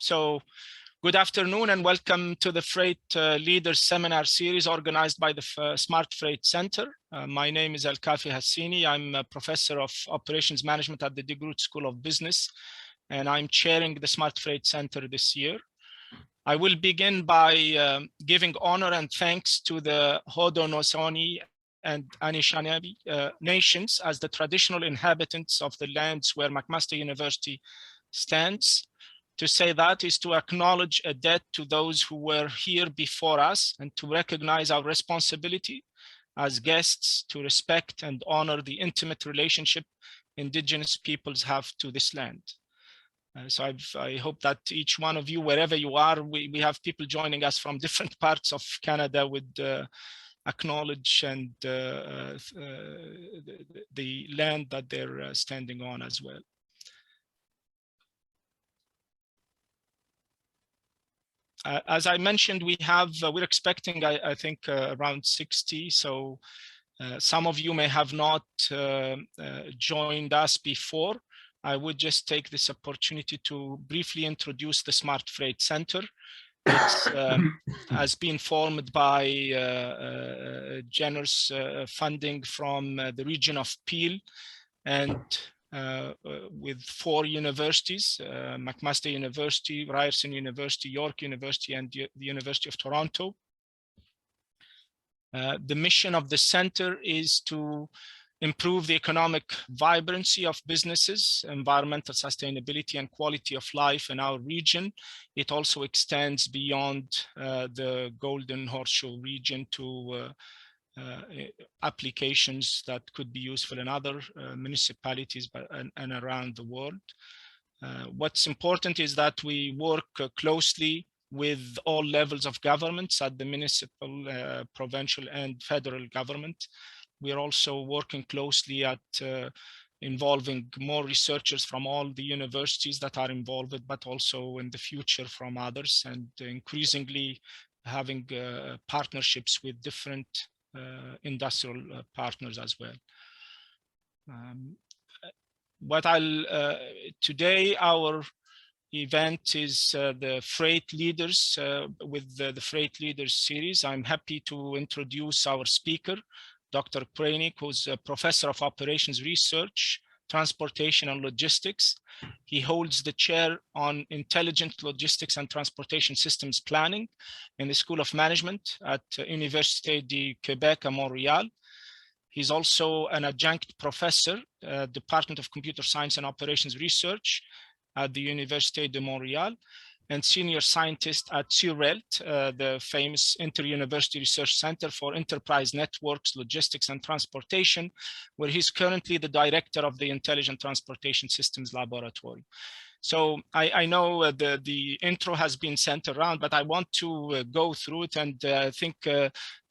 So good afternoon and welcome to the Freight Leaders Seminar Series organized by the Smart Freight Center. My name is Elkafi Hassini. I'm a professor of operations management at the De Groot School of Business, and I'm chairing the Smart Freight Center this year. I will begin by giving honor and thanks to the Haudenosaunee and Anishinaabe nations as the traditional inhabitants of the lands where McMaster University stands. To say that is to acknowledge a debt to those who were here before us and to recognize our responsibility as guests to respect and honor the intimate relationship Indigenous peoples have to this land. So I hope that each one of you, wherever you are, we have people joining us from different parts of Canada would acknowledge and the land that they're standing on as well. As I mentioned, we're expecting, I think, around 60. So some of you may have not joined us before. I would just take this opportunity to briefly introduce the Smart Freight Center. It has been formed by generous funding from the region of Peel and with 4 universities, McMaster University, Ryerson University, York University, and the University of Toronto. The mission of the center is to improve the economic vibrancy of businesses, environmental sustainability, and quality of life in our region. It also extends beyond the Golden Horseshoe region to applications that could be useful in other municipalities and around the world. What's important is that we work closely with all levels of governments at the municipal, provincial, and federal government. We are also working closely at involving more researchers from all the universities that are involved, but also in the future from others, and increasingly having partnerships with different industrial partners as well. Today our event is the Freight Leaders with the Freight Leaders series. I'm happy to introduce our speaker, Dr. Crainic, who's a professor of operations research, transportation, and logistics. He holds the chair on intelligent logistics and transportation systems planning in the School of Management at Université du Québec à Montréal. He's also an adjunct professor, Department of Computer Science and Operations Research at the Université de Montréal, and senior scientist at CURELT, the famous Inter-University Research Center for Enterprise Networks, Logistics, and Transportation, where he's currently the director of the Intelligent Transportation Systems Laboratory. So I know the intro has been sent around, but I want to go through it, and I think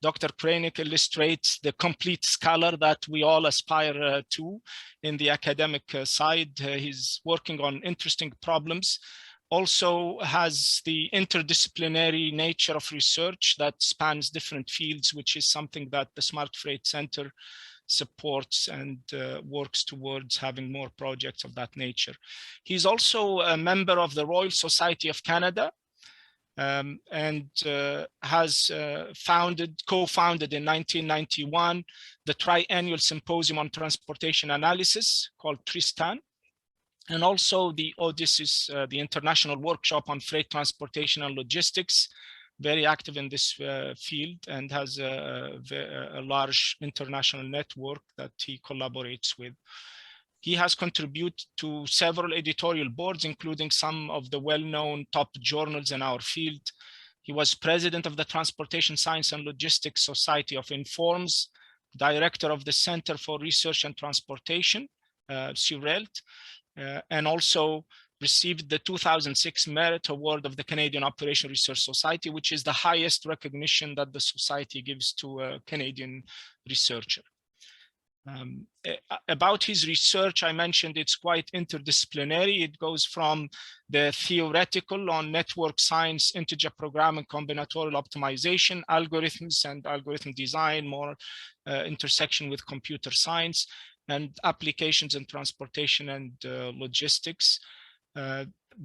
Dr. Crainic illustrates the complete scholar that we all aspire to in the academic side. He's working on interesting problems, also has the interdisciplinary nature of research that spans different fields, which is something that the Smart Freight Center supports and works towards having more projects of that nature. He's also a member of the Royal Society of Canada and has co-founded in 1991 the Triennial Symposium on Transportation Analysis called Tristan, and also the Odysseus, the International Workshop on Freight Transportation and Logistics, very active in this field and has a large international network that he collaborates with. He has contributed to several editorial boards, including some of the well-known top journals in our field. He was president of the Transportation Science and Logistics Society of Informs, director of the Center for Research and Transportation, CURELT, and also received the 2006 Merit Award of the Canadian Operation Research Society, which is the highest recognition that the society gives to a Canadian researcher. About his research, I mentioned it's quite interdisciplinary. It goes from the theoretical on network science, integer programming, combinatorial optimization, algorithms and algorithm design, more intersection with computer science, and applications in transportation and logistics.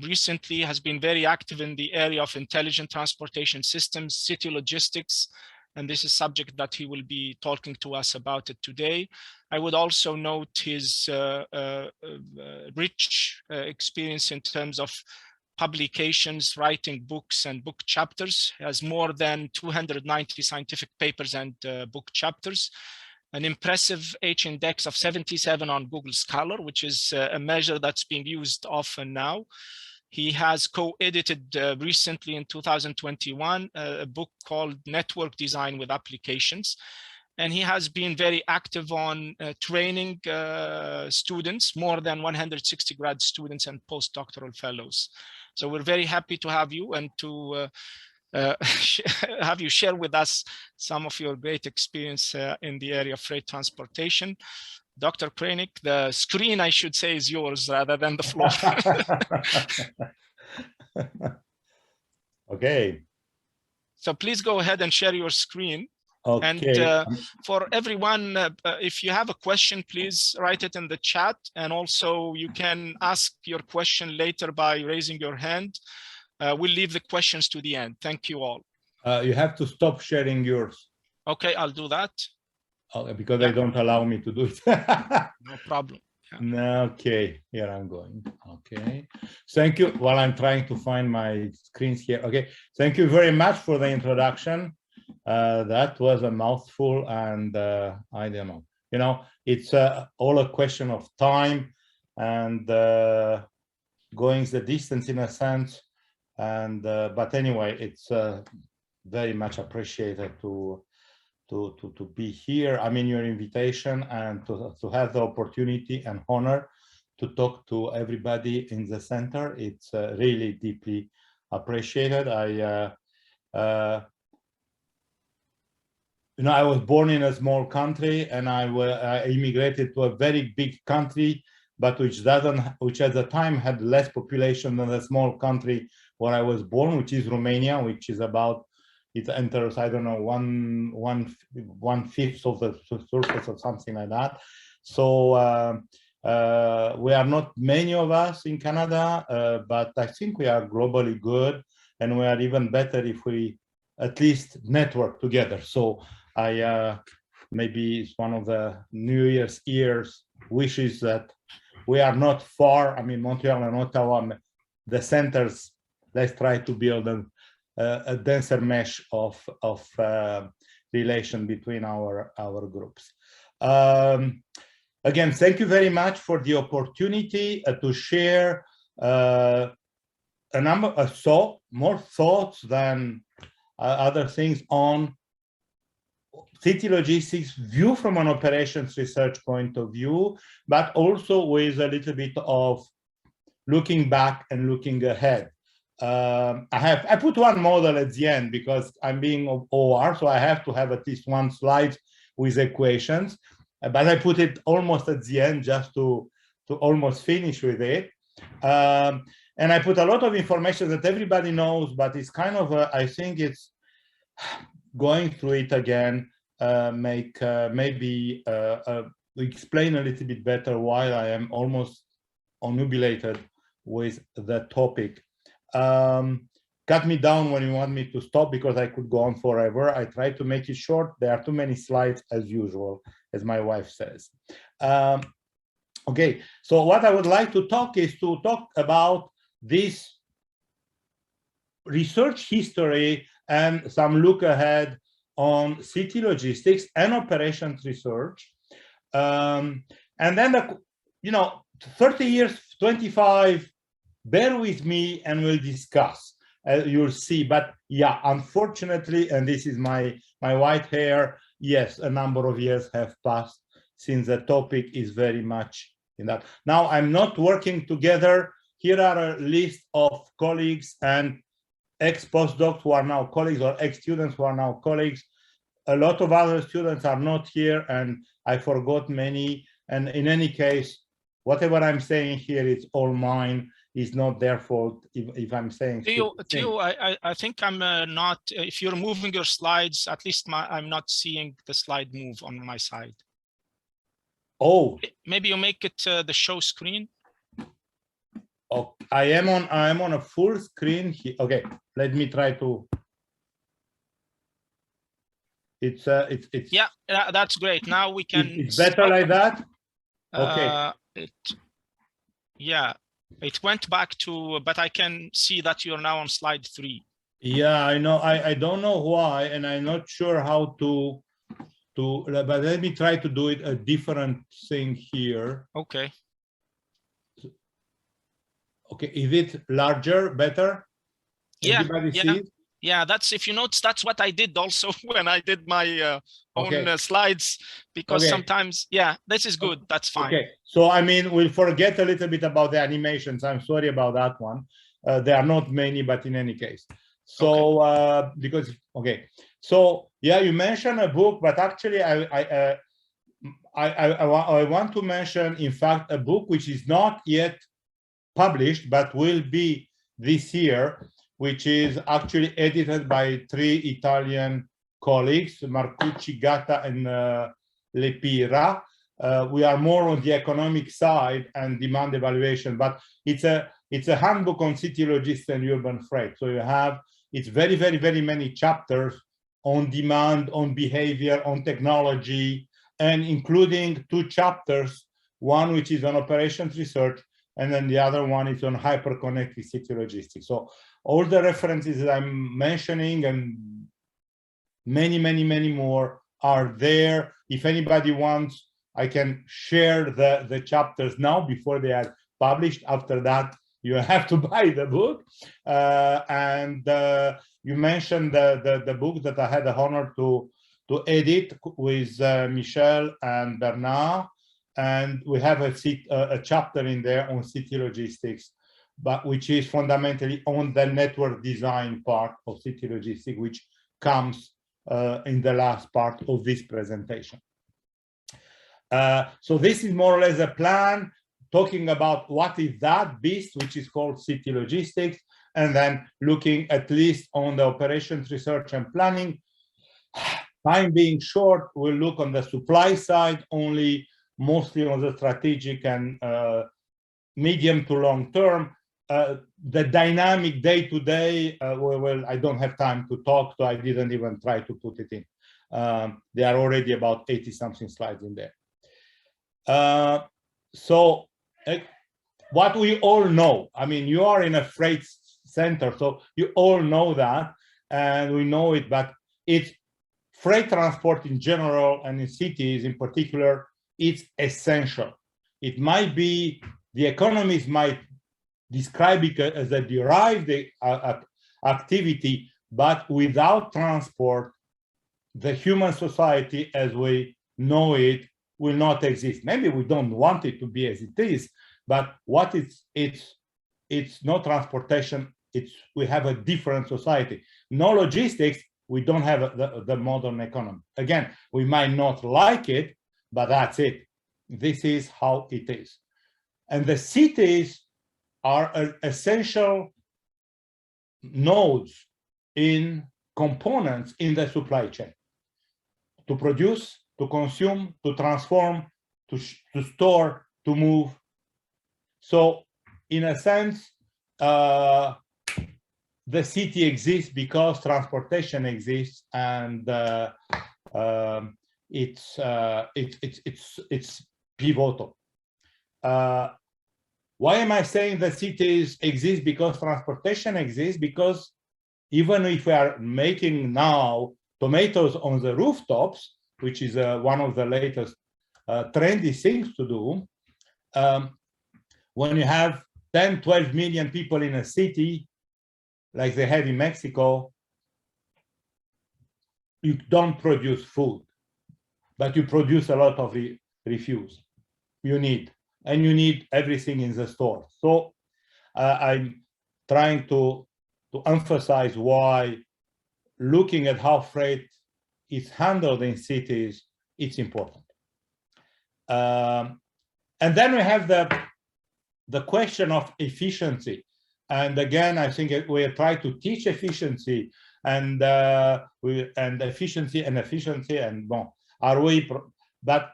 recently has been very active in the area of intelligent transportation systems, city logistics, and this is a subject that he will be talking to us about it today. I would also note his rich experience in terms of publications, writing books and book chapters. He has more than 290 scientific papers and book chapters. An impressive H-index of 77 on Google Scholar, which is a measure that's being used often now. He has co-edited recently in 2021 a book called Network Design with Applications. And he has been very active on training students, more than 160 grad students and postdoctoral fellows. So we're very happy to have you and to have you share with us some of your great experience in the area of freight transportation. Dr. Crainic, the screen, I should say, is yours rather than the floor. Okay. So please go ahead and share your screen. Okay. And for everyone, if you have a question, please write it in the chat. And also you can ask your question later by raising your hand. We'll leave the questions to the end. Thank you all. You have to stop sharing yours. Okay, I'll do that. Because they don't allow me to do it. No problem. Okay, here I'm going. Okay, thank you. While I'm trying to find my screens here. Okay, thank you very much for the introduction. That was a mouthful, and I don't know. You know, it's all a question of time and going the distance in a sense. And but anyway, it's very much appreciated to be here. I mean, your invitation and to have the opportunity and honor to talk to everybody in the center. It's really deeply appreciated. You know, I was born in a small country, and I immigrated to a very big country, but which at the time had less population than the small country where I was born, which is Romania, which is about, it enters, I don't know, one fifth of the surface or something like that. So we are not many of us in Canada, but I think we are globally good, and we are even better if we at least network together. So maybe it's one of the New Year's wishes that we are not far. I mean, Montreal and Ottawa, the centers, let's try to build a denser mesh of relation between our groups. Again, thank you very much for the opportunity to share more thoughts than other things on city logistics view from an operations research point of view, but also with a little bit of looking back and looking ahead. I put one model at the end because I'm being OR, so I have to have at least one slide with equations, but I put it almost at the end just to almost finish with it. And I put a lot of information that everybody knows, but it's kind of, I think it's going through it again, maybe explain a little bit better why I am almost obnubilated with the topic. Cut me down when you want me to stop, because I could go on forever. I try to make it short. There are too many slides as usual, as my wife says. Okay, so what I would like to talk about this research history and some look ahead on city logistics and operations research. And then, 30 years, 25, bear with me and we'll discuss, you'll see. But yeah, unfortunately, and this is my white hair, yes, a number of years have passed since the topic is very much in that. Now, I'm not working together. Here are a list of colleagues and ex-postdocs who are now colleagues, or ex-students who are now colleagues. A lot of other students are not here, and I forgot many. And in any case, whatever I'm saying here, it's all mine. It's not their fault if I'm saying. Theo, I think I'm not, if you're moving your slides, at least I'm not seeing the slide move on my side. Oh. Maybe you make it the show screen. Oh, I am on a full screen here. Okay, let me try to. It's yeah, that's great. Now we can. It's better like that. Okay. Yeah, it went back to, but I can see that you're now on slide 3. Yeah, I know. I don't know why, and I'm not sure how to. But let me try to do it a different thing here. Okay. Okay, is it larger, better? Yeah, everybody yeah. sees? Yeah, that's, if you notice, that's what I did also when I did my own slides, because sometimes, yeah, this is good. That's fine. Okay, so I mean, we'll forget a little bit about the animations. I'm sorry about that one. There are not many, but in any case. So, so yeah, you mentioned a book, but actually I want to mention, in fact, a book which is not yet published, but will be this year, which is actually edited by 3 Italian colleagues, Marcucci, Gatta, and Lepira. We are more on the economic side and demand evaluation, but it's a handbook on city logistics and urban freight. So you have, it's very, very, very many chapters on demand, on behavior, on technology, and including 2 chapters, one which is on operations research, and then the other one is on hyper-connected city logistics. So all the references that I'm mentioning and many, many, many more are there. If anybody wants, I can share the chapters now before they are published. After that, you have to buy the book. You mentioned the book that I had the honor to edit with Michel and Bernard. And we have a chapter in there on city logistics, but which is fundamentally on the network design part of city logistics, which comes in the last part of this presentation. So this is more or less a plan talking about what is that beast, which is called city logistics, and then looking at least on the operations research and planning. Time being short, we'll look on the supply side only, mostly on the strategic and medium to long term. The dynamic day-to-day, well, I don't have time to talk, so I didn't even try to put it in. There are already about 80-something slides in there. So what we all know, I mean, you are in a freight center, so you all know that, and we know it, but it's freight transport in general and in cities in particular, it's essential. It might be, the economists might describe it as a derived activity, but without transport, the human society as we know it will not exist. Maybe we don't want it to be as it is, but what it's no transportation, we have a different society. No logistics, we don't have the modern economy. Again, we might not like it, but that's it. This is how it is. And the cities are essential nodes in components in the supply chain to produce, to consume, to transform, to store, to move. So in a sense, the city exists because transportation exists, and it's pivotal. Why am I saying the cities exist? Because transportation exists, because even if we are making now tomatoes on the rooftops, which is one of the latest trendy things to do, when you have 10, 12 million people in a city, like they have in Mexico, you don't produce food, but you produce a lot of refuse. You need everything in the store. So I'm trying to emphasize why looking at how freight is handled in cities, it's important. And then we have the question of efficiency. And again, I think we try to teach efficiency and efficiency and bon, are we? But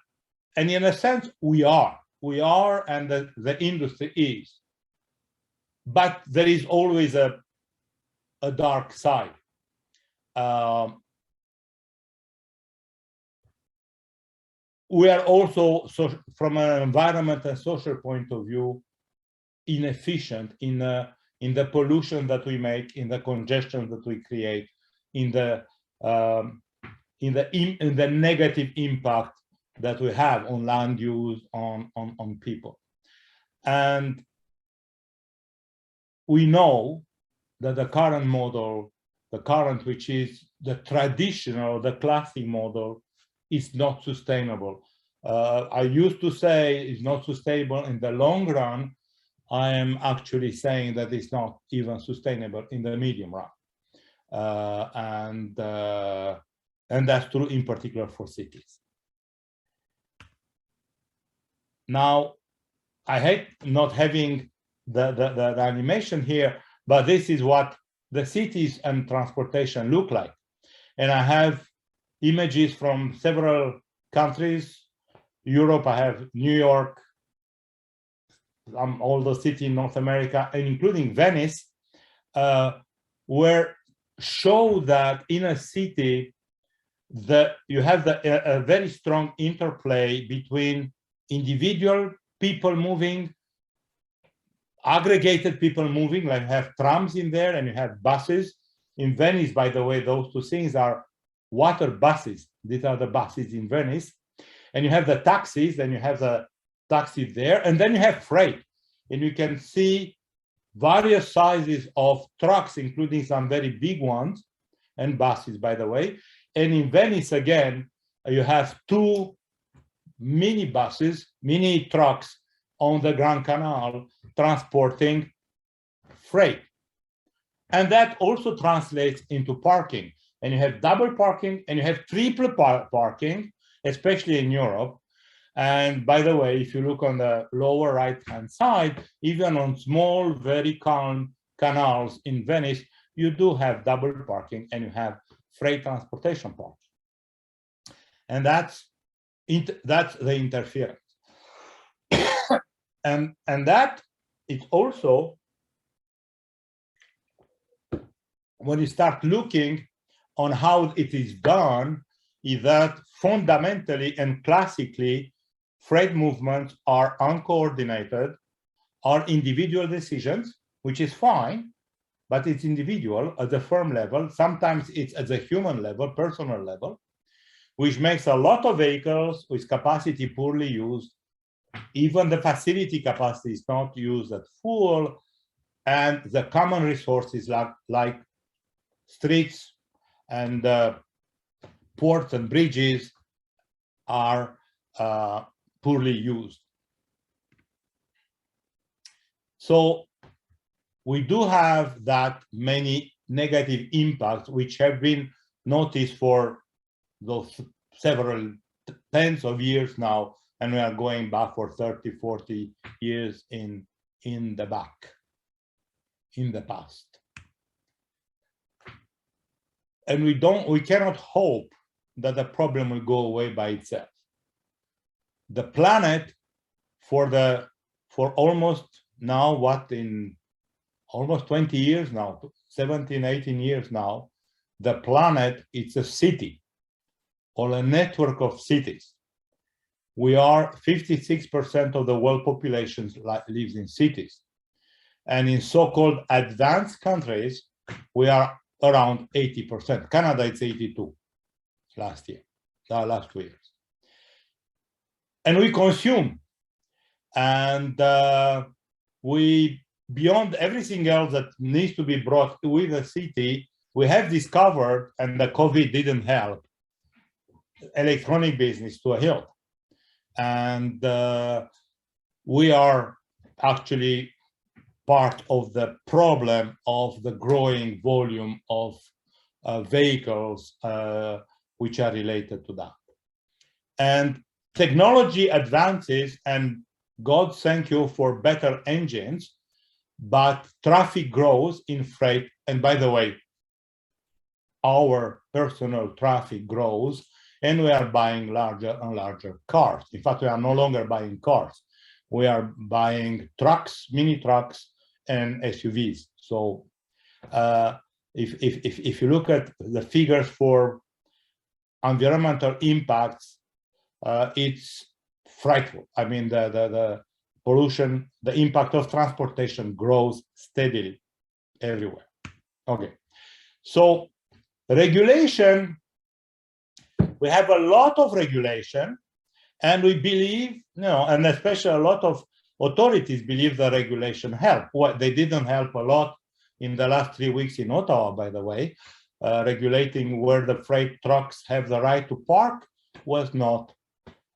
and in a sense, we are, and the industry is. but there is always a dark side. We are also, from an environment and social point of view, inefficient in the pollution that we make, in the congestion that we create, in the negative impact that we have on land use, on people. And we know that the current model, which is the traditional, the classic model, is not sustainable. I used to say it's not sustainable in the long run. I am actually saying that it's not even sustainable in the medium run. And that's true in particular for cities. Now, I hate not having the animation here, but this is what the cities and transportation look like. And I have images from several countries. Europe, I have New York, all the cities in North America, and including Venice, where show that in a city that you have a very strong interplay between individual people moving, aggregated people moving, like you have trams in there and you have buses. In Venice, by the way, those two things are water buses. These are the buses in Venice. And you have the taxis, then you have the taxis there, and then you have freight. And you can see various sizes of trucks, including some very big ones, and buses, by the way. And in Venice, again, you have two mini buses, mini trucks on the Grand Canal transporting freight. And that also translates into parking. And you have double parking and you have triple parking, especially in Europe. And by the way, if you look on the lower right-hand side, even on small, very calm canals in Venice, you do have double parking and you have freight transportation parking. And that's the interference. and that is also, when you start looking on how it is done, is that fundamentally and classically, freight movements are uncoordinated, are individual decisions, which is fine, but it's individual at the firm level. Sometimes it's at the human level, personal level, which makes a lot of vehicles with capacity poorly used. Even the facility capacity is not used at full, and the common resources like streets and ports and bridges are poorly used. So we do have that many negative impacts which have been noticed for those several tens of years now, and we are going back for 30, 40 years in the past. And we cannot hope that the problem will go away by itself. The planet, for almost now, in almost 20 years now, 17, 18 years now, the planet, it's a city or a network of cities. We are 56% of the world population lives in cities. And in so-called advanced countries, we are around 80%. Canada, it's 82 last 2 years. And we consume. And we, beyond everything else that needs to be brought with a city, we have discovered, and the COVID didn't help, electronic business to a hilt. And we are actually part of the problem of the growing volume of vehicles which are related to that. And technology advances, and God thank you for better engines, but traffic grows in freight. And by the way, our personal traffic grows, and we are buying larger and larger cars. In fact, we are no longer buying cars. We are buying trucks, mini trucks, and SUVs. So if you look at the figures for environmental impacts, it's frightful. I mean, the pollution, the impact of transportation grows steadily everywhere. Okay, so regulation, we have a lot of regulation, and we believe, and especially a lot of authorities believe the regulation helped. Well, they didn't help a lot in the last 3 weeks in Ottawa, by the way. Regulating where the freight trucks have the right to park was not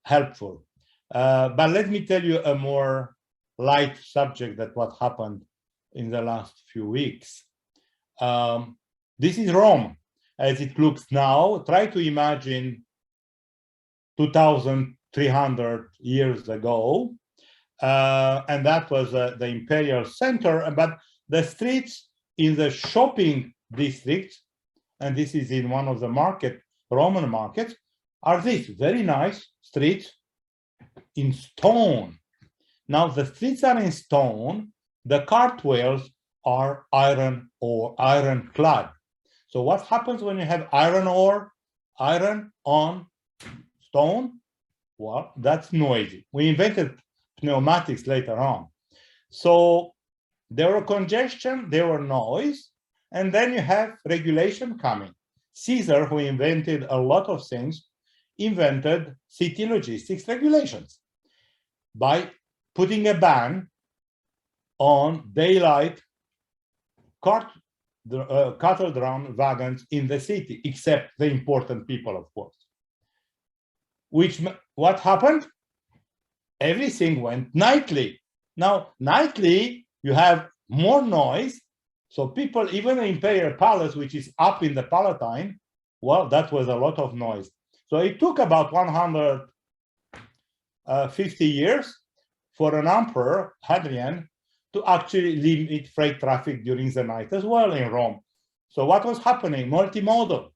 helpful. But let me tell you a more light subject that what happened in the last few weeks. This is Rome as it looks now. Try to imagine 2,300 years ago, and that was the imperial center. But the streets in the shopping district, and this is in one of the Roman markets, are these very nice streets in stone. Now the streets are in stone, the cartwheels are iron or ironclad. So what happens when you have iron ore, iron on stone? Well, that's noisy. We invented pneumatics later on. So there were congestion, there were noise, and then you have regulation coming. Caesar, who invented a lot of things, invented city logistics regulations by putting a ban on daylight cattle-drawn wagons in the city, except the important people, of course. What happened? Everything went nightly. Now, nightly, you have more noise. So people, even the Imperial Palace, which is up in the Palatine, well, that was a lot of noise. So it took about 150 years for an emperor, Hadrian, to actually limit freight traffic during the night as well in Rome. So what was happening? Multimodal.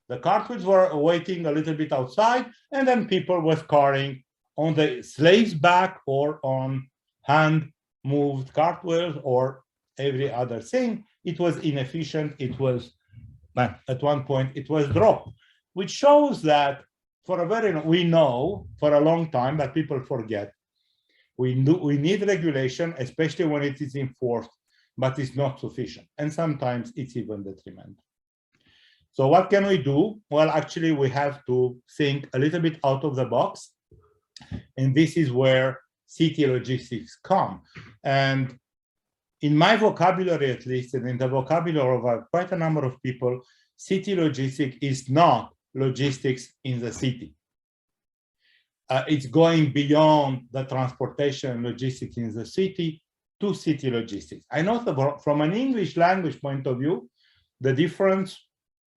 The cartwheels were waiting a little bit outside, and then people were carrying on the slave's back or on hand-moved cartwheels or every other thing. It was inefficient. It was, at one point, it was dropped, which shows that we know for a long time, but people forget, we need regulation, especially when it is enforced, but it's not sufficient. And sometimes it's even detrimental. So what can we do? Well, actually, we have to think a little bit out of the box. And this is where city logistics come. And in my vocabulary, at least, and in the vocabulary of quite a number of people, city logistics is not logistics in the city. It's going beyond the transportation and logistics in the city to city logistics. I know that from an English language point of view, the difference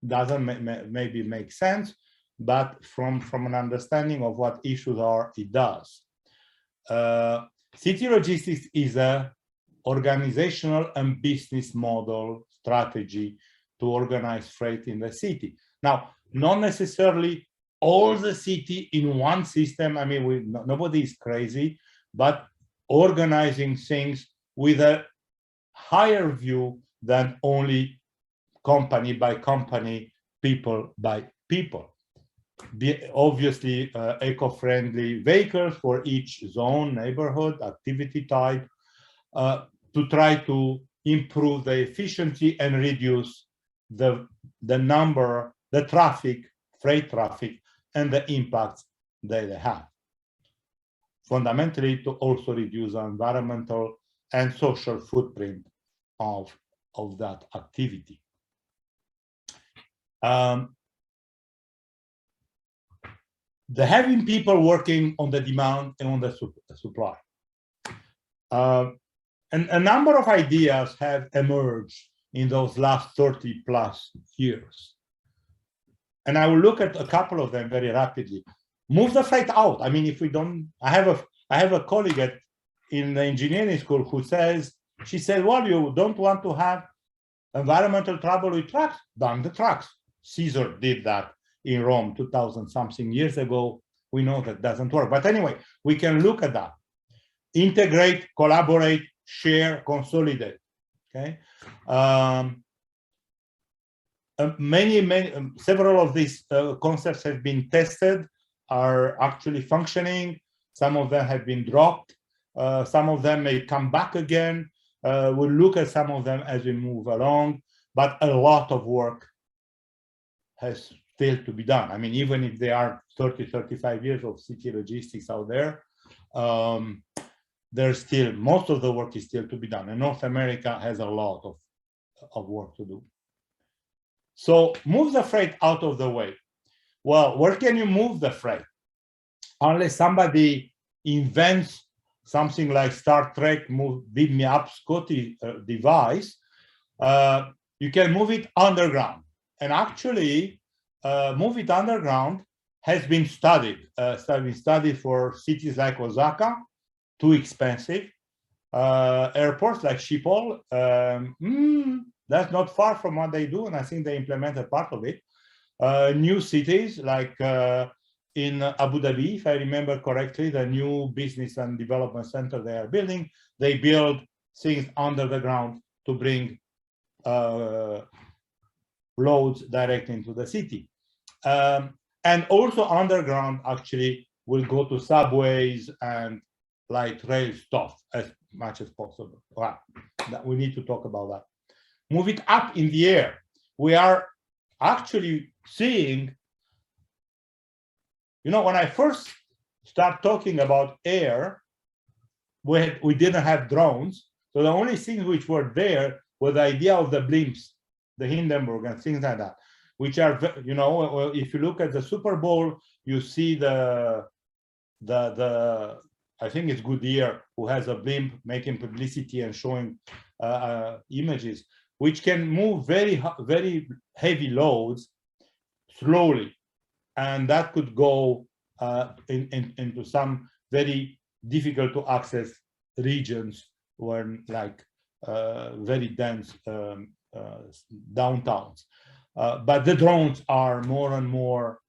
doesn't maybe make sense, but from an understanding of what issues are, it does. City logistics is a organizational and business model strategy to organize freight in the city. Now, not necessarily all the city in one system. I mean, nobody is crazy, but organizing things with a higher view than only company by company, people by people. Obviously, eco-friendly vehicles for each zone, neighborhood, activity type, to try to improve the efficiency and reduce the number, the traffic, freight traffic, and the impacts that they have. Fundamentally, to also reduce the environmental and social footprint of that activity. The having people working on the demand and on the supply. And a number of ideas have emerged in those last 30 plus years. And I will look at a couple of them very rapidly. Move the freight out. I mean, if we don't, I have a colleague in the engineering school who says, she said, well, you don't want to have environmental trouble with trucks, ban the trucks. Caesar did that in Rome 2000 something years ago. We know that doesn't work. But anyway, we can look at that. Integrate, collaborate, share, consolidate. Okay, several of these concepts have been tested, are actually functioning. Some of them have been dropped. Some of them may come back again. We'll look at some of them as we move along, but a lot of work has still to be done. I mean, even if there are 30, 35 years of city logistics out there, there's still, most of the work is still to be done. And North America has a lot of work to do. So move the freight out of the way. Well, where can you move the freight? Unless somebody invents something like Star Trek beam me up Scotty device, you can move it underground. And actually, move it underground has been studied. Studied for cities like Osaka, too expensive. Airports like Schiphol, that's not far from what they do, and I think they implemented part of it. New cities like in Abu Dhabi, if I remember correctly, the new business and development center they are building, they build things under the ground to bring loads direct into the city. And also underground actually will go to subways and light rail stuff as much as possible. Wow. We need to talk about that. Move it up in the air. We are actually seeing, you know, when I first start talking about air, we didn't have drones. So the only things which were there was the idea of the blimps, the Hindenburg and things like that, which are, you know, if you look at the Super Bowl, you see the I think it's Goodyear who has a blimp making publicity and showing images, which can move very heavy loads slowly, and that could go into some very difficult to access regions where like very dense downtowns. But the drones are more and more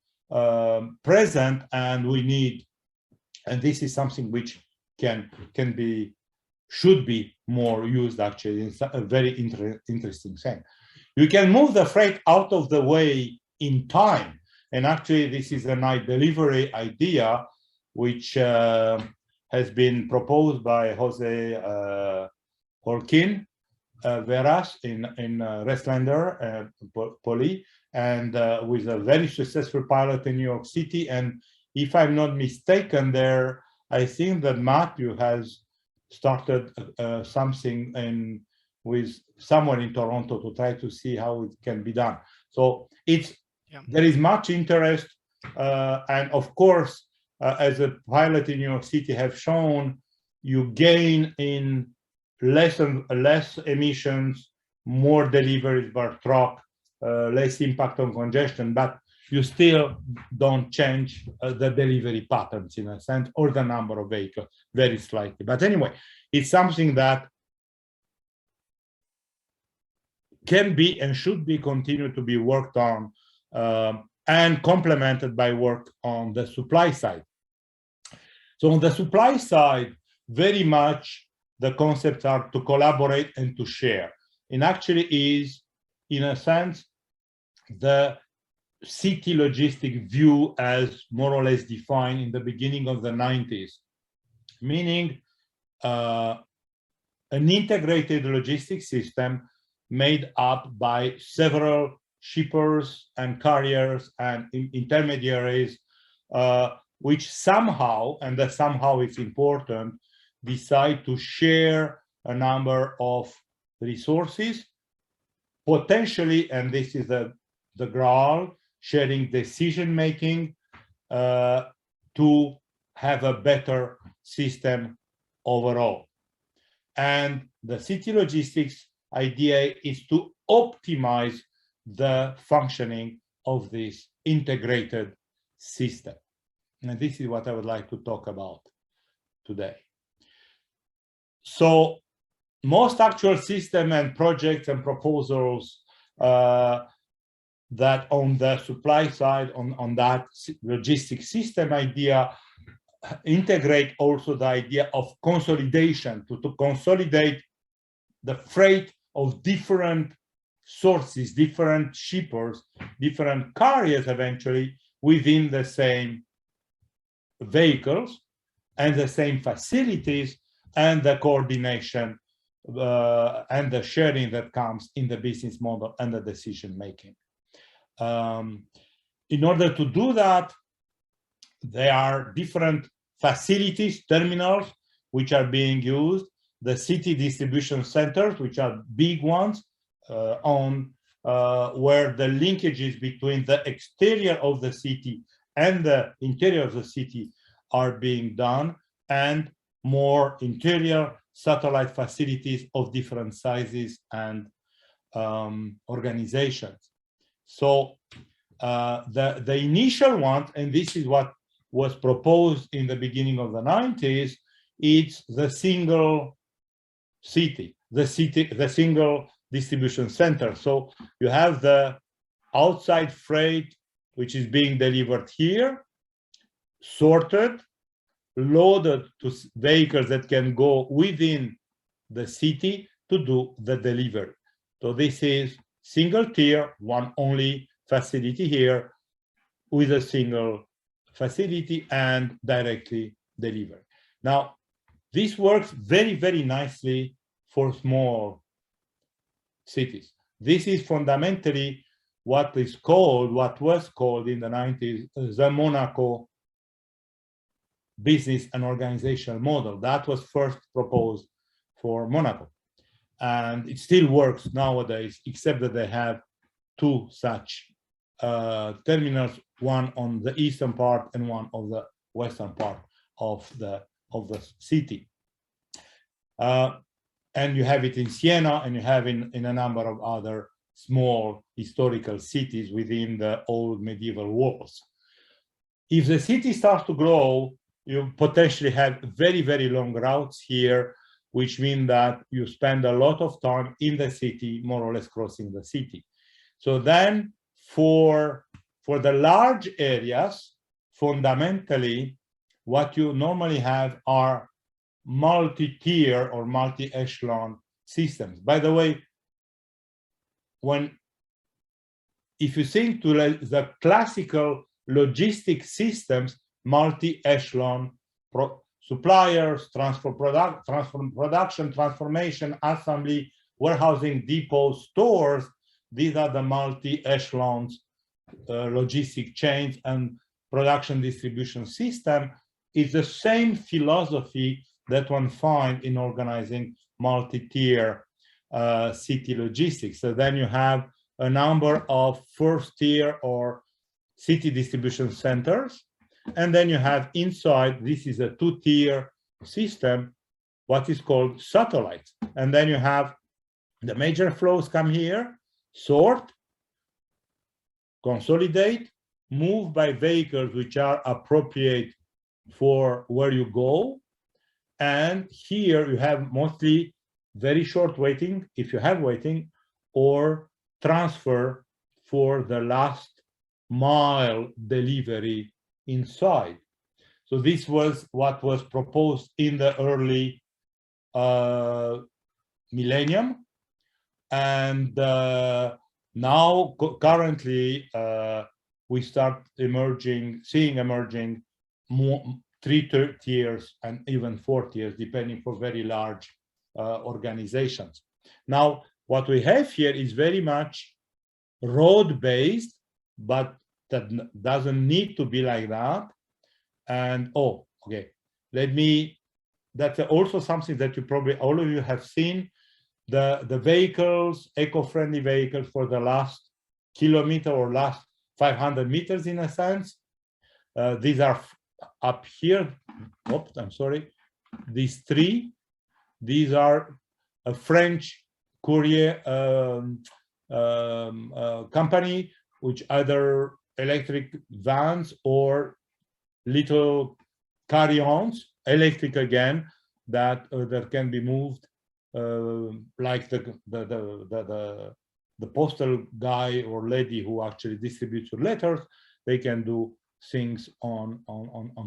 present, and we need, and this is something which should be more used actually. It's a very interesting thing. You can move the freight out of the way in time, and actually this is a night delivery idea which has been proposed by Jose Joaquin Veras in Restlander, Poly, and with a very successful pilot in New York City. And if I'm not mistaken, there, I think that Matthew has started something with someone in Toronto to try to see how it can be done. So there is much interest, and of course, as a pilot in New York City have shown, you gain in less emissions, more deliveries per truck, less impact on congestion, but you still don't change the delivery patterns in a sense, or the number of vehicles very slightly. But anyway, it's something that can be and should be continued to be worked on and complemented by work on the supply side. So on the supply side, very much the concepts are to collaborate and to share. And actually is, in a sense, the city logistic view as more or less defined in the beginning of the 90s, meaning an integrated logistics system made up by several shippers and carriers and intermediaries, which somehow, and that somehow is important, decide to share a number of resources, potentially, and this is the goal, sharing decision-making to have a better system overall. And the city logistics idea is to optimize the functioning of this integrated system. And this is what I would like to talk about today. So most actual system and projects and proposals that on the supply side, on that logistics system idea, integrate also the idea of consolidation, to consolidate the freight of different sources, different shippers, different carriers eventually within the same vehicles and the same facilities, and the coordination and the sharing that comes in the business model and the decision making. In order to do that, there are different facilities, terminals, which are being used, the city distribution centers, which are big ones, where the linkages between the exterior of the city and the interior of the city are being done, and more interior satellite facilities of different sizes and organizations. So the initial one, and this is what was proposed in the beginning of the 90s, it's the single city, the single distribution center. So you have the outside freight, which is being delivered here, sorted, loaded to vehicles that can go within the city to do the delivery. So this is single tier, one only facility here with a single facility and directly delivered. Now, this works very, very nicely for small cities. This is fundamentally what was called in the 90s, the Monaco business and organizational model. That was first proposed for Monaco. And it still works nowadays, except that they have two such terminals, one on the eastern part and one on the western part of the city. And you have it in Siena, and you have in a number of other small historical cities within the old medieval walls. If the city starts to grow, you potentially have very, very long routes here, which mean that you spend a lot of time in the city, more or less crossing the city. So then for the large areas, fundamentally, what you normally have are multi-tier or multi-echelon systems. By the way, if you think to the classical logistic systems, multi-echelon suppliers, production, transformation, assembly, warehousing, depots, stores, these are the multi-echelons logistic chains and production distribution system. Is the same philosophy that one finds in organizing multi-tier city logistics. So then you have a number of first tier or city distribution centers. And then you have inside, this is a two-tier system, what is called satellites. And then you have the major flows come here, sort, consolidate, move by vehicles which are appropriate for where you go. And here you have mostly very short waiting, if you have waiting, or transfer for the last mile delivery inside. So this was what was proposed in the early millennium. And now currently we start seeing emerging more, 3 tiers and even 4 tiers, depending for very large organizations. Now, what we have here is very much road-based, but that doesn't need to be like that. And that's also something that you probably all of you have seen, the vehicles, eco-friendly vehicles for the last kilometer or last 500 meters in a sense. These are up here. Oops, I'm sorry. These three, these are a French courier company, which either electric vans or little carry-ons, electric again, that can be moved, like the postal guy or lady who actually distributes your letters. They can do things on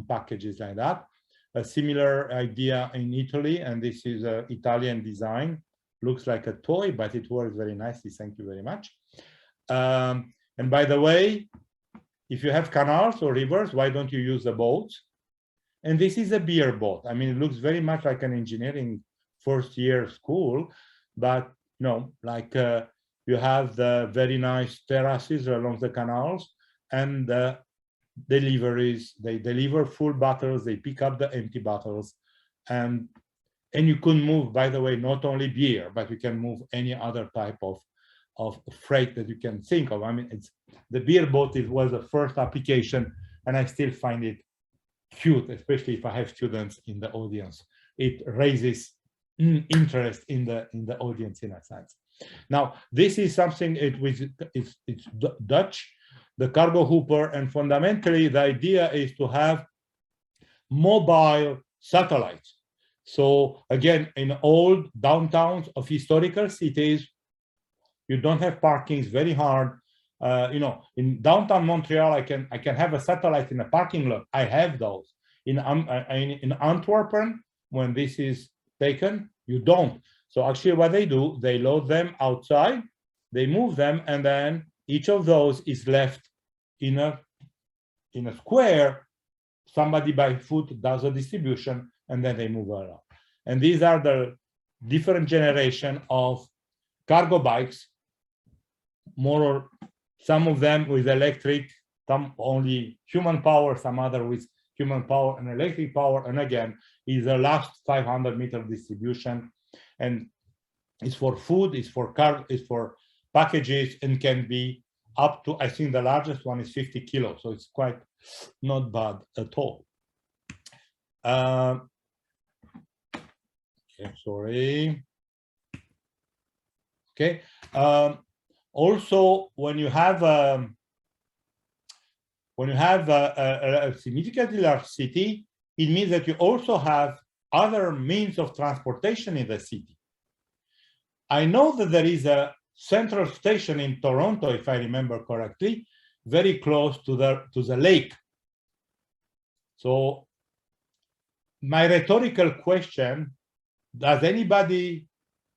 packages like that. A similar idea in Italy, and this is Italian design, looks like a toy, but it works very nicely. Thank you very much. And by the way, if you have canals or rivers, why don't you use a boat? And this is a beer boat. I mean, it looks very much like an engineering first year school, but no, like you have the very nice terraces along the canals, and the deliveries, they deliver full bottles, they pick up the empty bottles, and you can move, by the way, not only beer, but you can move any other type of freight that you can think of. I mean, it's the beer boat. It was the first application, and I still find it cute, especially if I have students in the audience. It raises interest in the audience in a sense. Now, this is something it's Dutch, the cargo hooper, and fundamentally the idea is to have mobile satellites. So again, in old downtowns of historical cities, you don't have parkings, very hard. You know, in downtown Montreal, I can have a satellite in a parking lot. I have those. In Antwerp, when this is taken, you don't. So actually what they do, they load them outside, they move them, and then each of those is left in a square. Somebody by foot does a distribution, and then they move around. And these are the different generation of cargo bikes, some of them with electric, some only human power, some other with human power and electric power. And again, is the last 500-meter distribution, and it's for food, it's for packages, and can be up to, I think the largest one is 50 kilos, so it's quite not bad at all. Okay, sorry. Okay. Also, when you have a significantly large city, it means that you also have other means of transportation in the city. I know that there is a central station in Toronto, if I remember correctly, very close to the lake. So my rhetorical question, does anybody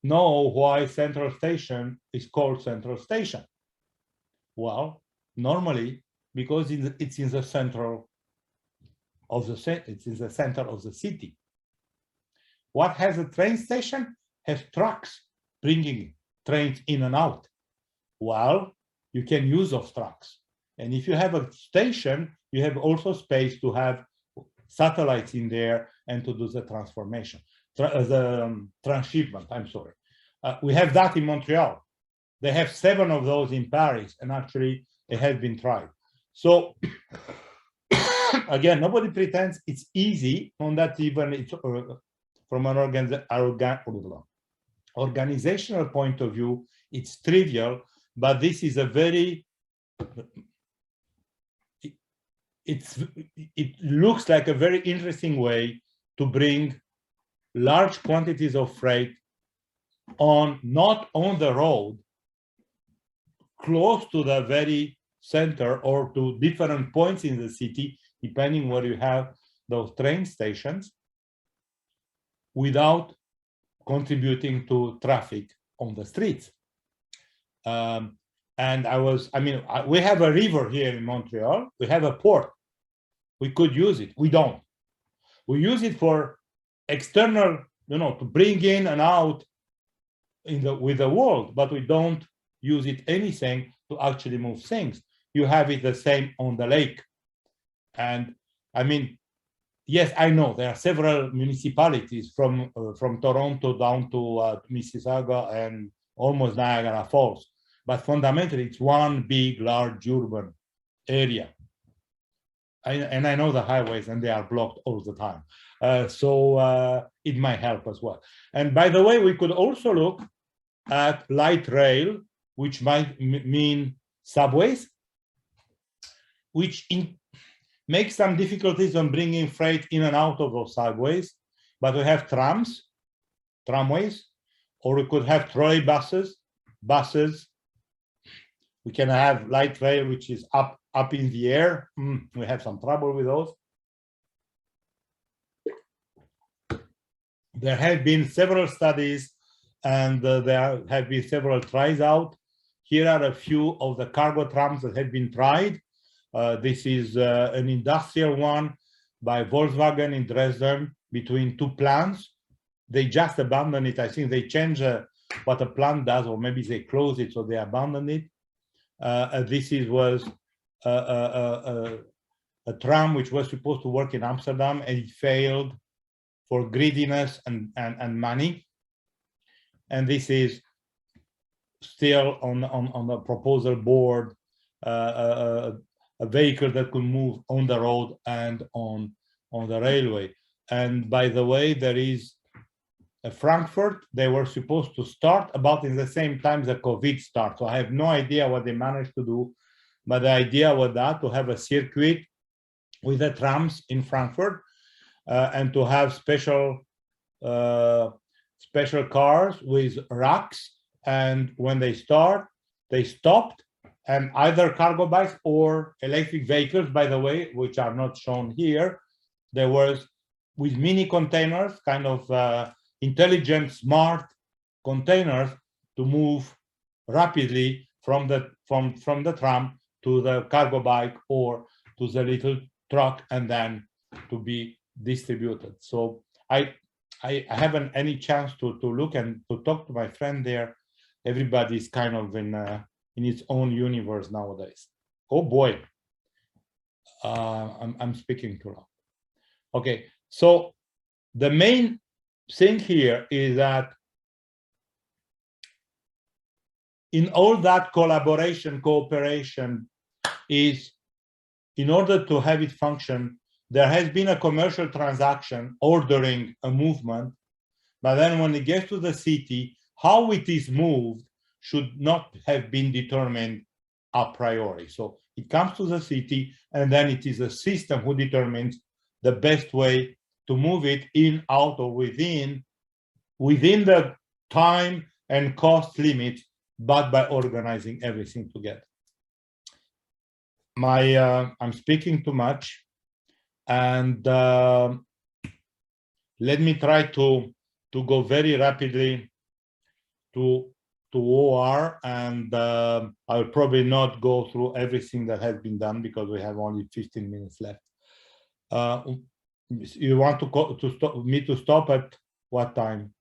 know why Central Station is called Central Station? Well, normally because it's in the center of the city. What has a train station? Has trucks bringing trains in and out. Well, you can use those trucks. And if you have a station, you have also space to have satellites in there and to do the transformation. The transshipment, I'm sorry. We have that in Montreal. They have 7 of those in Paris, and actually it has been tried. So again, nobody pretends it's easy, on that even it's from an organizational point of view, it's trivial, but this is a very, it looks like a very interesting way to bring large quantities of freight not on the road, close to the very center or to different points in the city, depending where you have those train stations, without contributing to traffic on the streets. And we have a river here in Montreal, we have a port. We could use it, we don't. We use it for external, to bring in and out with the world, but we don't use it anything to actually move things. You have it the same on the lake. And I mean, yes, I know there are several municipalities from Toronto down to Mississauga and almost Niagara Falls, but fundamentally it's one big, large urban area. And I know the highways, and they are blocked all the time. So it might help as well. And by the way, we could also look at light rail, which might mean subways, which makes some difficulties on bringing freight in and out of those subways. But we have tramways, or we could have trolley buses. We can have light rail, which is up in the air. We have some trouble with those. There have been several studies and there have been several tries out. Here are a few of the cargo trams that have been tried. This is an industrial one by Volkswagen in Dresden between two plants. They just abandoned it. I think they changed what a plant does, or maybe they close it, so they abandoned it. Was a tram which was supposed to work in Amsterdam, and it failed for greediness and money. And this is still on the proposal board, a vehicle that could move on the road and on the railway. And by the way, there is Frankfurt. They were supposed to start about in the same time the COVID started. So I have no idea what they managed to do, but the idea was that to have a circuit with the trams in Frankfurt, and to have special cars with racks. And when they start, they stopped, and either cargo bikes or electric vehicles, by the way, which are not shown here, there was with mini containers, kind of intelligent, smart containers to move rapidly from the tram to the cargo bike or to the little truck, and then to be distributed. So I haven't any chance to look and to talk to my friend there. Everybody's kind of in its own universe nowadays. Oh boy, I'm speaking too long. Okay, so the main thing here is that in all that collaboration, cooperation is, in order to have it function, there has been a commercial transaction ordering a movement, but then when it gets to the city, how it is moved should not have been determined a priori. So it comes to the city, and then it is a system who determines the best way to move it in, out, or within the time and cost limit, but by organizing everything together. I'm speaking too much, and let me try to go very rapidly to OR, and I'll probably not go through everything that has been done because we have only 15 minutes left. You want to stop at what time?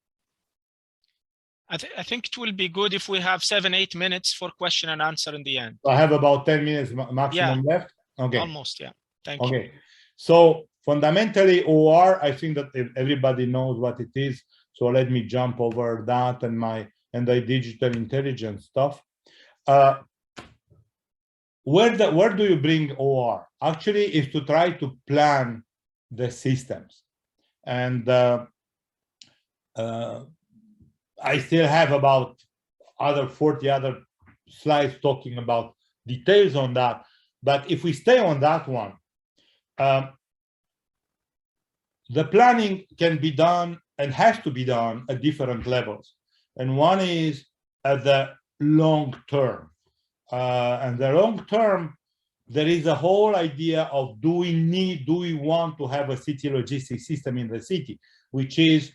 I think it will be good if we have 7-8 minutes for question and answer in the end. I have about 10 minutes maximum left. Okay. Almost, yeah. Thank you. Okay. So fundamentally, OR, I think that everybody knows what it is. So let me jump over that and the digital intelligence stuff. Where do you bring OR? Actually, is to try to plan the systems. And I still have about 40 other slides talking about details on that. But if we stay on that one, the planning can be done and has to be done at different levels. And one is at the long term. And the long term, there is a whole idea of do we want to have a city logistics system in the city, which is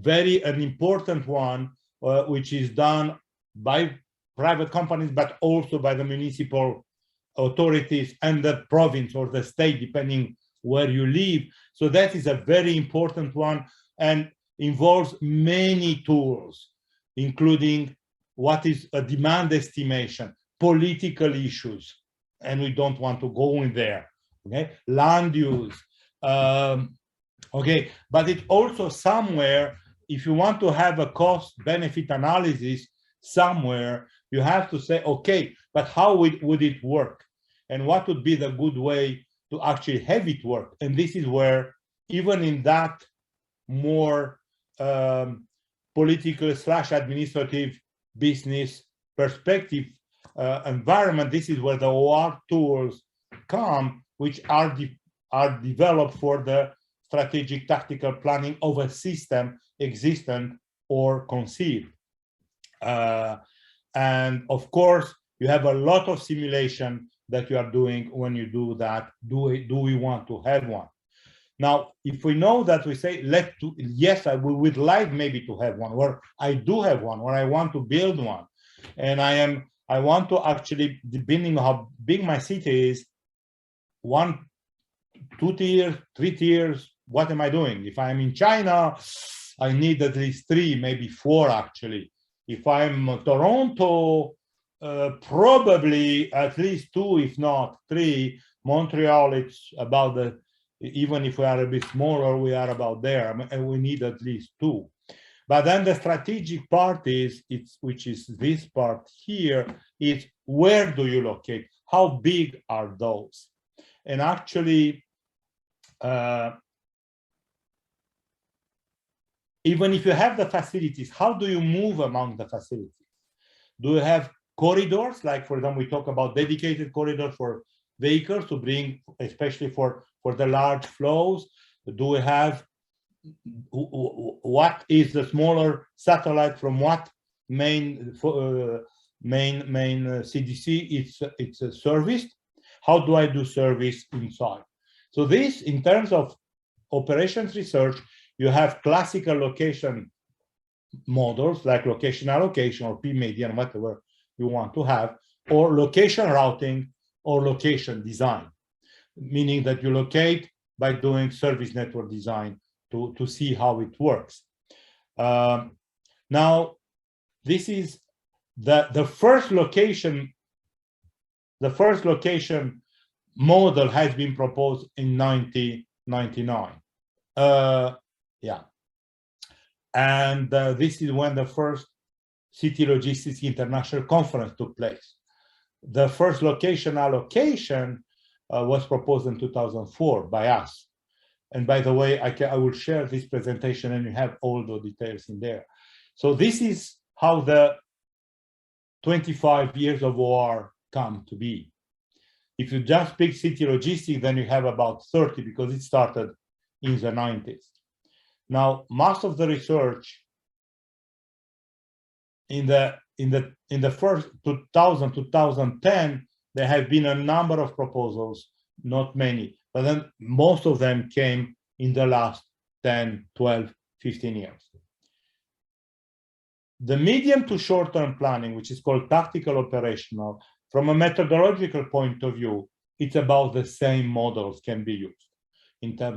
an important one, which is done by private companies, but also by the municipal authorities and the province or the state, depending where you live. So that is a very important one and involves many tools, including what is a demand estimation, political issues, and we don't want to go in there, okay? Land use, okay? But it also somewhere, if you want to have a cost-benefit analysis somewhere, you have to say, okay, but how would it work? And what would be the good way to actually have it work? And this is where, even in that more political / administrative business perspective environment, this is where the OR tools come, which are developed for the strategic tactical planning of a system existent or conceived. And of course, you have a lot of simulation that you are doing when you do that. Do we want to have one? Now, if we know that, we say, yes, we would like maybe to have one, or I do have one, or I want to build one. And I want to actually, depending on how big my city is, 1, 2 tiers, 3 tiers, what am I doing? If I'm in China, I need at least 3, maybe 4 actually. If I'm Toronto, probably at least 2, if not 3. Montreal, it's about the, even if we are a bit smaller, we are about there, and we need at least 2. But then the strategic part is, which is this part here, is where do you locate? How big are those? And actually, even if you have the facilities, how do you move among the facilities? Do you have corridors? Like, for example, we talk about dedicated corridors for vehicles to bring, especially for the large flows. Do we have, what is the smaller satellite from what main CDC it's serviced? How do I do service inside? So this, in terms of operations research, you have classical location models like location allocation or p-median, whatever you want to have, or location routing or location design, meaning that you locate by doing service network design to see how it works. Now, this is the first location. The first location model has been proposed in 1999. Yeah, and this is when the first City Logistics International Conference took place. The first location allocation was proposed in 2004 by us. And by the way, I will share this presentation and you have all the details in there. So this is how the 25 years of OR come to be. If you just pick city logistics, then you have about 30 because it started in the 90s. Now, most of the research in the first 2000, 2010, there have been a number of proposals, not many, but then most of them came in the last 10, 12, 15 years. The medium to short-term planning, which is called tactical operational, from a methodological point of view, it's about the same models can be used.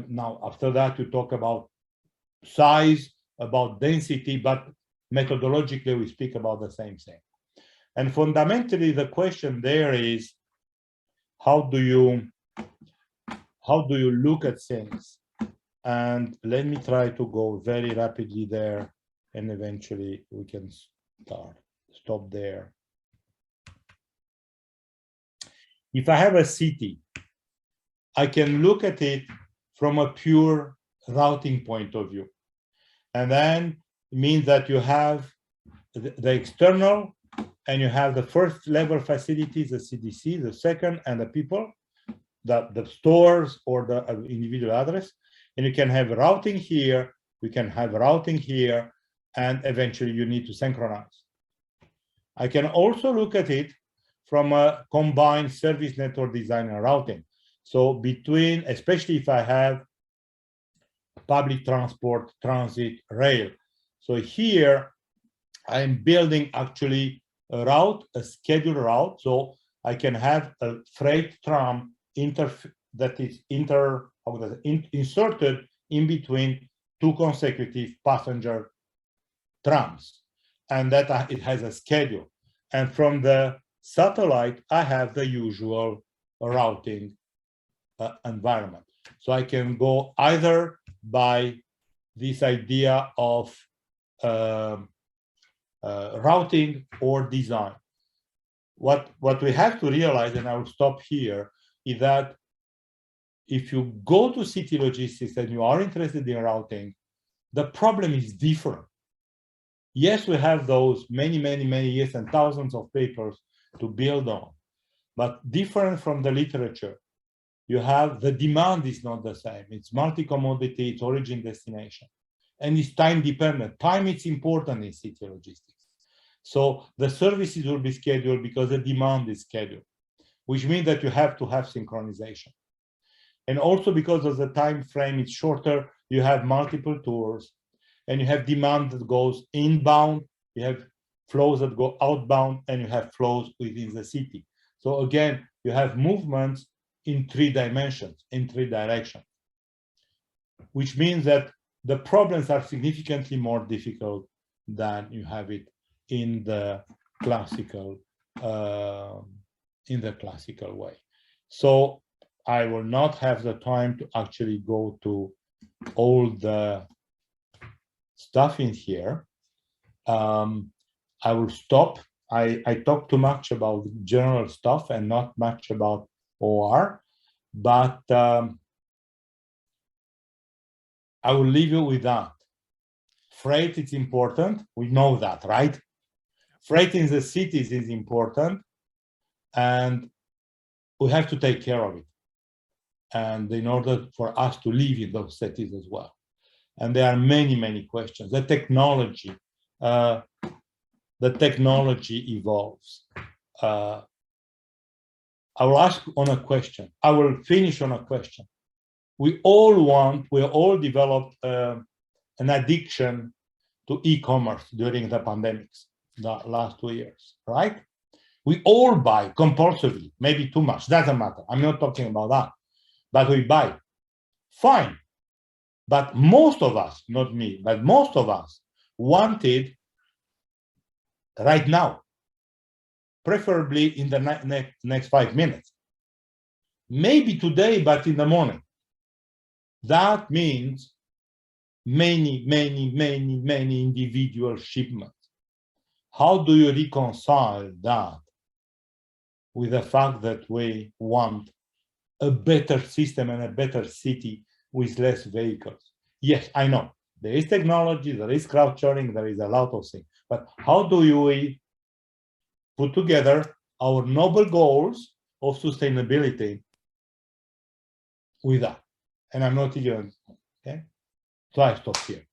Now, after that, you talk about size, about density, but methodologically, we speak about the same thing. And fundamentally, the question there is, how do you look at things? And let me try to go very rapidly there, and eventually we can stop there. If I have a city, I can look at it from a pure routing point of view. And then it means that you have the external, and you have the first level facilities, the CDC, the second, and the people, the stores or the individual address. And you can have routing here, we can have routing here, and eventually you need to synchronize. I can also look at it from a combined service network design and routing. So between, especially if I have public transport, transit, rail. So here I'm building actually a route, a scheduled route. So I can have a freight tram that is inserted in between 2 consecutive passenger trams, and that it has a schedule. And from the satellite, I have the usual routing environment. So I can go either by this idea of routing or design. What we have to realize, and I will stop here, is that if you go to city logistics and you are interested in routing, the problem is different. Yes, we have those many years and thousands of papers to build on, but different from the literature. You have the demand is not the same. It's multi-commodity, it's origin destination, and it's time dependent. Time is important in city logistics. So the services will be scheduled because the demand is scheduled, which means that you have to have synchronization. And also because of the time frame, it's shorter, you have multiple tours, and you have demand that goes inbound, you have flows that go outbound, and you have flows within the city. So again, you have movements in 3 dimensions, in 3 directions, which means that the problems are significantly more difficult than you have it in the classical way. So I will not have the time to actually go to all the stuff in here. I will stop. I talk too much about general stuff and not much about OR, but I will leave you with that. Freight is important. We know that, right? Freight in the cities is important, and we have to take care of it. And in order for us to live in those cities as well. And there are many, many questions. The technology evolves. I will ask on a question. I will finish on a question. We all developed an addiction to e-commerce during the pandemics, the last 2 years, right? We all buy compulsively, maybe too much, doesn't matter. I'm not talking about that, but we buy. Fine. But most of us, not me, but most of us wanted right now, preferably in the next 5 minutes. Maybe today, but in the morning. That means many individual shipments. How do you reconcile that with the fact that we want a better system and a better city with less vehicles? Yes, I know. There is technology, there is crowd sharing, there is a lot of things. But how do we put together our noble goals of sustainability with that? And I'm not even, okay? So I stop here.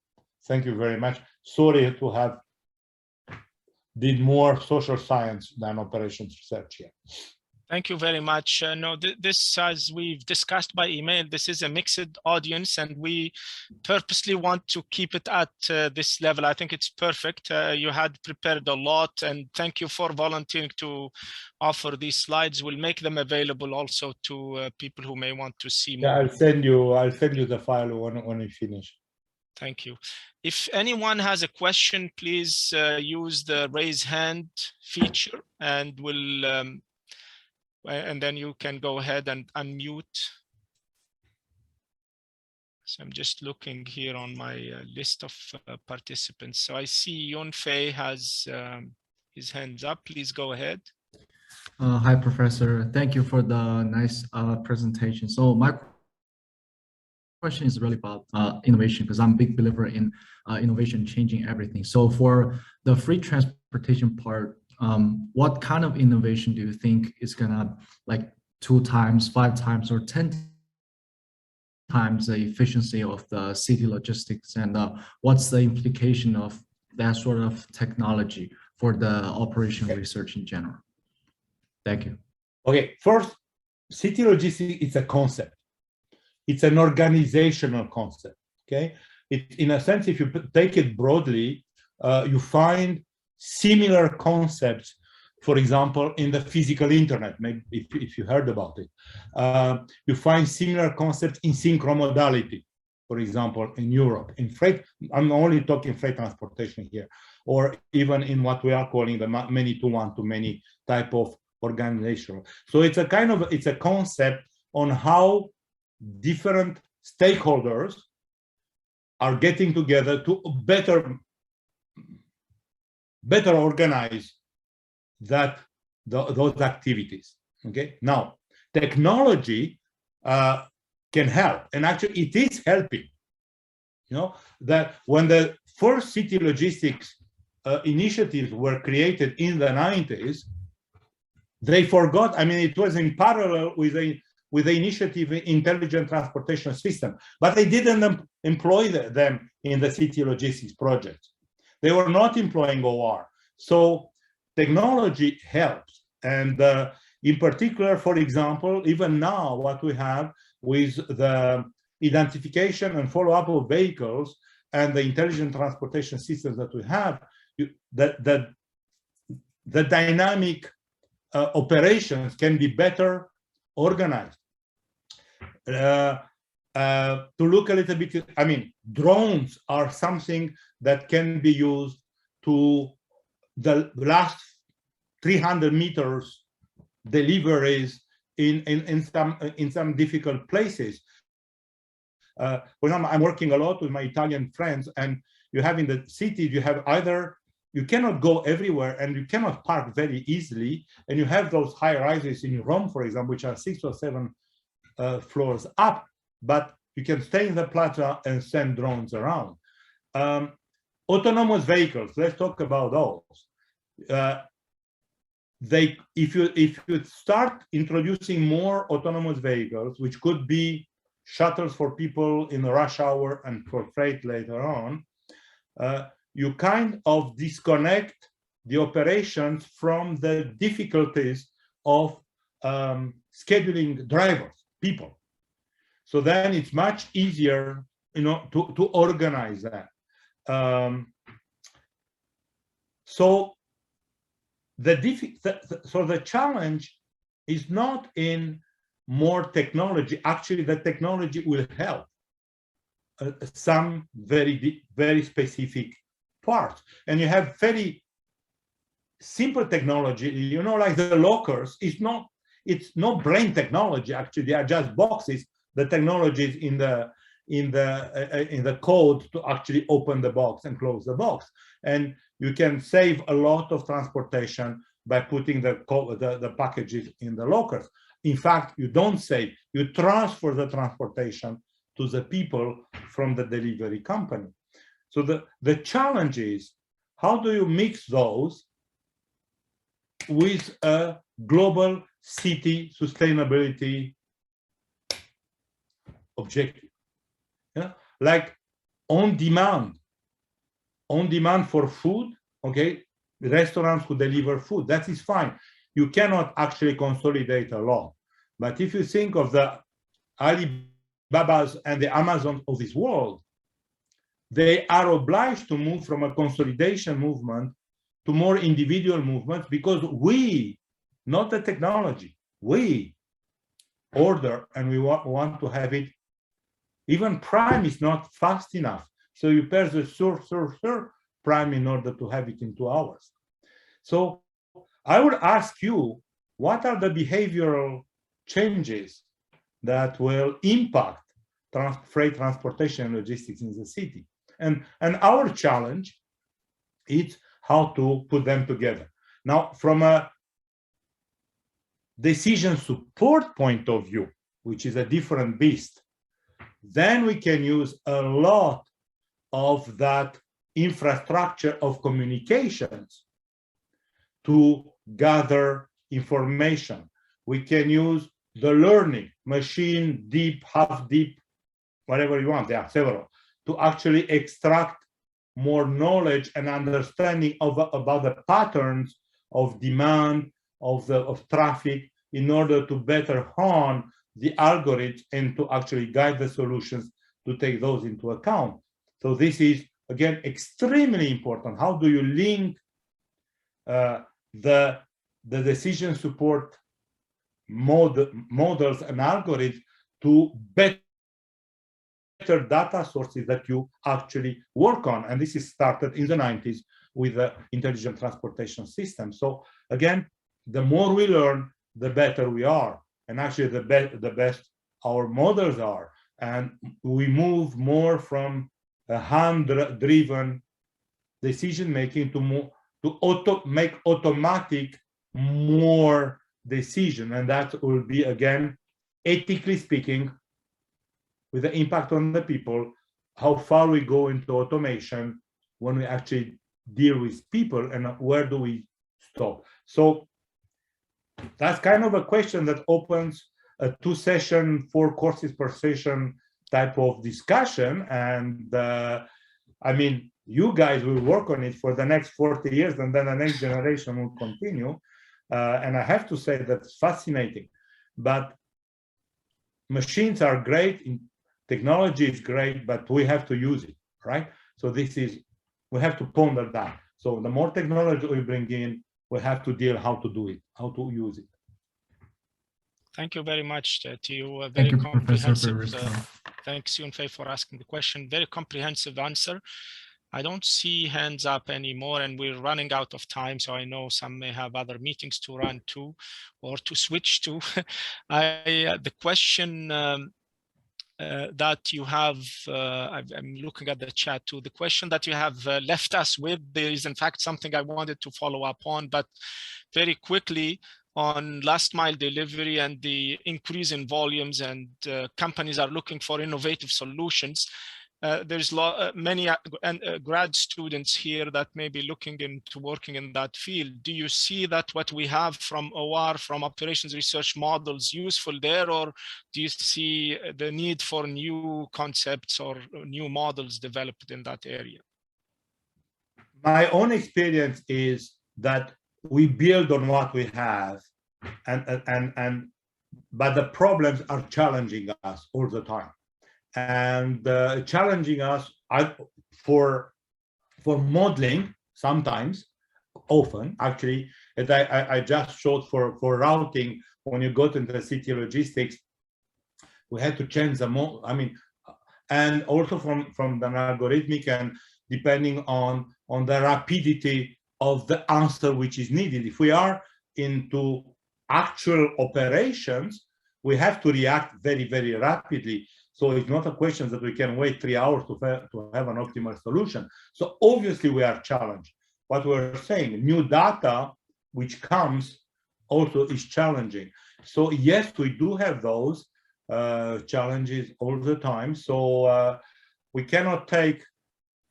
Thank you very much. Sorry to have did more social science than operations research here. Thank you very much. No, this, as we've discussed by email, this is a mixed audience, and we purposely want to keep it at this level. I think it's perfect. You had prepared a lot, and thank you for volunteering to offer these slides. We'll make them available also to people who may want to see more. Yeah, I'll send you the file when we finish. Thank you. If anyone has a question, please use the raise hand feature, and we'll and then you can go ahead and unmute. So I'm just looking here on my list of participants. So I see Yunfei has his hands up. Please go ahead. Hi, Professor. Thank you for the nice presentation. So my question is really about innovation, because I'm a big believer in innovation changing everything. So for the free transportation part, what kind of innovation do you think is gonna, like, 2 times, 5 times, or 10 times the efficiency of the city logistics, and what's the implication of that sort of technology for the operation research in general? Thank you. Okay, first, city logistics, it's a concept. It's an organizational concept, okay? In a sense, if you take it broadly, you find similar concepts, for example, in the physical internet, maybe if you heard about it. You find similar concepts in synchromodality, for example, in Europe. In freight, I'm only talking freight transportation here, or even in what we are calling the many-to-one-to-many type of organization. So it's a kind of, it's a concept on how different stakeholders are getting together to better organize those activities. Okay, now technology can help, and actually it is helping. You know, that when the first city logistics initiatives were created in the 90s, they forgot, I mean, it was in parallel with the initiative Intelligent Transportation System, but they didn't employ them in the city logistics project. They were not employing OR. So technology helps. And In particular, for example, even now, what we have with the identification and follow-up of vehicles and the intelligent transportation systems that we have, the dynamic operations can be better organized. To look a little bit, I mean, drones are something that can be used to the last 300 meters deliveries in some difficult places. For example, I'm working a lot with my Italian friends, and you have in the cities, you have either, you cannot go everywhere and you cannot park very easily, and you have those high rises in Rome, for example, which are 6 or 7 floors up, but you can stay in the plaza and send drones around. Autonomous vehicles, let's talk about those. If you start introducing more autonomous vehicles, which could be shuttles for people in the rush hour and for freight later on, you kind of disconnect the operations from the difficulties of scheduling drivers, people. So then it's much easier, you know, to organize that. So the challenge is not in more technology. Actually, the technology will help some very specific parts. And you have very simple technology, you know, like the lockers. It's not brain technology. Actually, they are just boxes. The technology is in the code to actually open the box and close the box. And you can save a lot of transportation by putting the packages in the lockers. In fact, you don't save, you transfer the transportation to the people from the delivery company. So the challenge is, how do you mix those with a global city sustainability objective? Yeah? Like on demand for food, okay, restaurants who deliver food, that is fine. You cannot actually consolidate alone. But if you think of the Alibabas and the Amazons of this world, they are obliged to move from a consolidation movement to more individual movements, because we, not the technology, we order and we want to have it. Even Prime is not fast enough. So you pair the sur Prime in order to have it in 2 hours. So I would ask you, what are the behavioral changes that will impact freight transportation and logistics in the city? And our challenge is how to put them together. Now, from a decision support point of view, which is a different beast, then we can use a lot of that infrastructure of communications to gather information. We can use the learning, machine, deep, half deep, whatever you want, there are several, to actually extract more knowledge and understanding about the patterns of demand, of traffic, in order to better hone the algorithms and to actually guide the solutions to take those into account. So this is, again, extremely important. How do you link the decision support models and algorithms to better data sources that you actually work on? And this is started in the 90s with the intelligent transportation system. So again, the more we learn, the better we are. And actually the best our models are. And we move more from a hand-driven decision-making to make automatic more decision. And that will be, again, ethically speaking, with the impact on the people, how far we go into automation when we actually deal with people, and where do we stop? So that's kind of a question that opens a 2-session, 4 courses per session type of discussion. And I mean, you guys will work on it for the next 40 years, and then the next generation will continue. And I have to say that's fascinating. But machines are great, technology is great, but we have to use it, right? So we have to ponder that. So the more technology we bring in, we have to deal how to do it, how to use it. Thank you very much, Theo. Thank you, Professor, for your response. Thanks, Yunfei, for asking the question. Very comprehensive answer. I don't see hands up anymore, and we're running out of time, so I know some may have other meetings to run to or to switch to. The question that you have, I'm looking at the chat too, the question that you have left us with, there is in fact something I wanted to follow up on, but very quickly, on last mile delivery and the increase in volumes, and companies are looking for innovative solutions. There's many grad students here that may be looking into working in that field. Do you see that what we have from OR, from operations research models, useful there, or do you see the need for new concepts or new models developed in that area? My own experience is that we build on what we have, but the problems are challenging us all the time. And challenging us for modeling sometimes, often actually, as I just showed for routing, when you go to the city logistics, we had to change the model. I mean, and also from the algorithmic, and depending on the rapidity of the answer which is needed. If we are into actual operations, we have to react very, very rapidly. So it's not a question that we can wait 3 hours to have an optimal solution. So obviously we are challenged. What we're saying, new data which comes also is challenging. So yes, we do have those challenges all the time. So we cannot take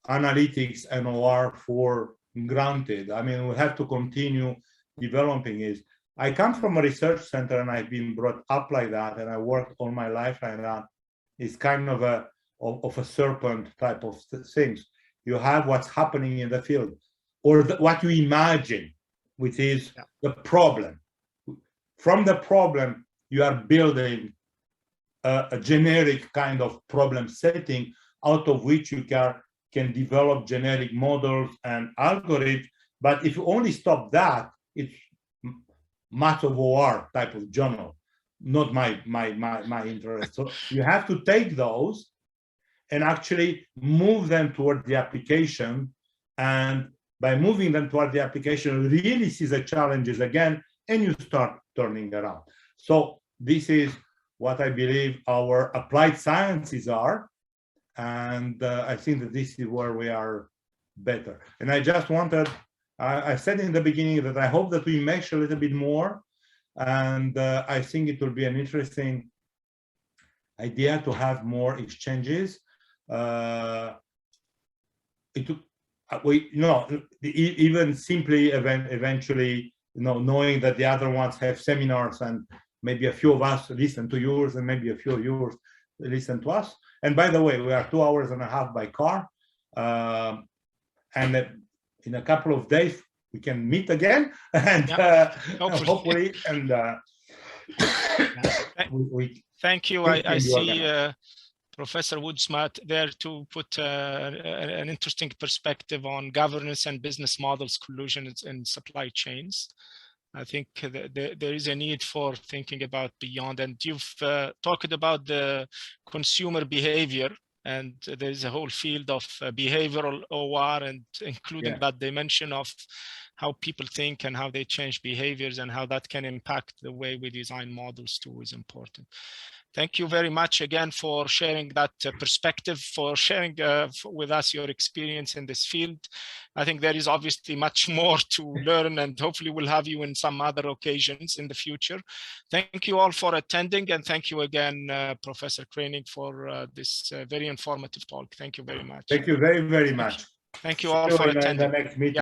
analytics and OR for granted. I mean, we have to continue developing it. I come from a research center and I've been brought up like that, and I worked all my life like that. It's kind of a serpent type of things. You have what's happening in the field, or what you imagine, which is the problem. From the problem, you are building a generic kind of problem setting, out of which you can develop generic models and algorithms. But if you only stop that, it's much of OR type of journal, not my interest. So you have to take those and actually move them toward the application, and by moving them toward the application, really see the challenges again, and you start turning around. So this is what I believe our applied sciences are, and I think that this is where we are better. And I just wanted, I said in the beginning that I hope that we mesh a little bit more, and I think it will be an interesting idea to have more exchanges. Even simply eventually, knowing that the other ones have seminars, and maybe a few of us listen to yours, and maybe a few of yours listen to us. And by the way, we are 2.5 hours by car, and in a couple of days we can meet again, and hopefully, and thank you. I see Professor Woodsmart there to put an interesting perspective on governance and business models collusion in supply chains. I think there is a need for thinking about beyond, and you've talked about the consumer behavior, and there is a whole field of behavioral OR, and including that dimension of how people think and how they change behaviors, and how that can impact the way we design models too is important. Thank you very much again for sharing that perspective, for sharing with us your experience in this field. I think there is obviously much more to learn, and hopefully we'll have you in some other occasions in the future. Thank you all for attending, and thank you again, Professor Crainic, for this very informative talk. Thank you very much. Thank you very, very much. Thank you all for attending. The next meeting.